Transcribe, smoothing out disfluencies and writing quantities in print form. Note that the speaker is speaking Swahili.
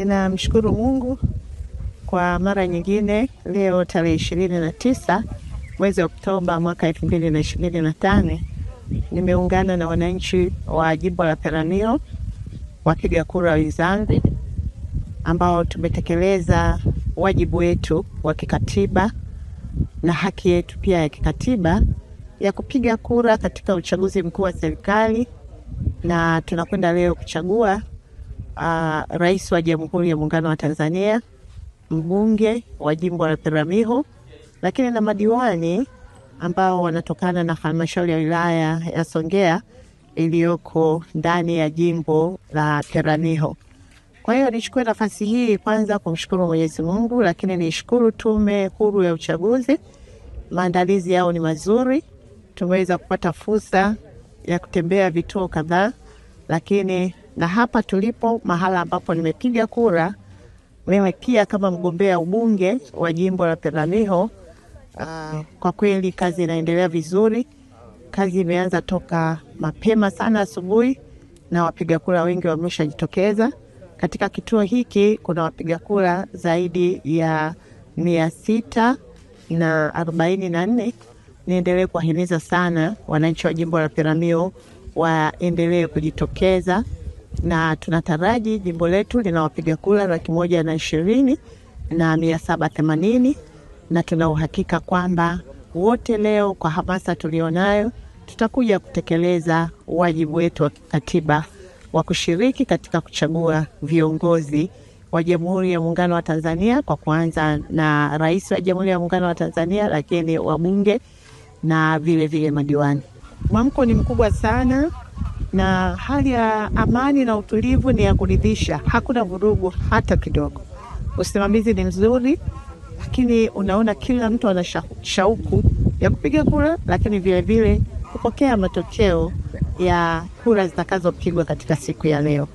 Ninamshukuru Mungu kwa mara nyingine leo tarehe 29 mwezi Oktoba mwaka 2025 nimeungana na wananchi wa jimbo la Peramiho wapiga kura wenzangu ambao tumetekeleza wajibu wetu wa kikatiba na haki yetu pia ya kikatiba ya kupiga kura katika uchaguzi mkuu wa serikali, na tunakwenda leo kuchagua Rais wa Jamhuri ya Muungano wa Tanzania, mbunge wa jimbo la Peramiho, lakini na madiwani ambao wanatokana na halmashauri ya wilaya ya Songea iliyoko ndani ya jimbo la Peramiho. Kwa hiyo nichukue nafasi hii kwanza kumshukuru Mwenyezi Mungu, lakini nishukuru Tume Huru ya Uchaguzi. Maandalizi yao ni mazuri. Tumeweza kupata fursa ya kutembea vituo kadhaa, lakini na hapa tulipo mahala ambapo nimepiga kura mimi pia kama mgombea ubunge wa jimbo la Peramiho, kwa kweli kazi inaendelea vizuri. Kazi imeanza toka mapema sana asubuhi na wapiga kura wengi wameshajitokeza. Katika kituo hiki kuna wapiga kura zaidi ya 644. Niendelee kuwahimiza sana wananchi wa jimbo la Peramiho waendelee kujitokeza, na tunataraji jimbo letu lina wapiga kura 120,780, na tuna uhakika kwamba wote leo kwa hamasa tulionayo tutakuja kutekeleza wajibu wetu wa kikatiba wa kushiriki katika kuchagua viongozi wa Jamhuri ya Muungano wa Tanzania, kwa kuanza na Rais wa Jamhuri ya Muungano wa Tanzania, lakini wabunge na vile vile madiwani. Mwamko ni mkubwa sana na hali ya amani na utulivu ni ya kuridhisha. Hakuna vurugu hata kidogo. Usimamizi ni mzuri, lakini unaona kila mtu ana shauku ya kupiga kura, lakini vile vile kupokea matokeo ya kura zitakazopigwa katika siku ya leo.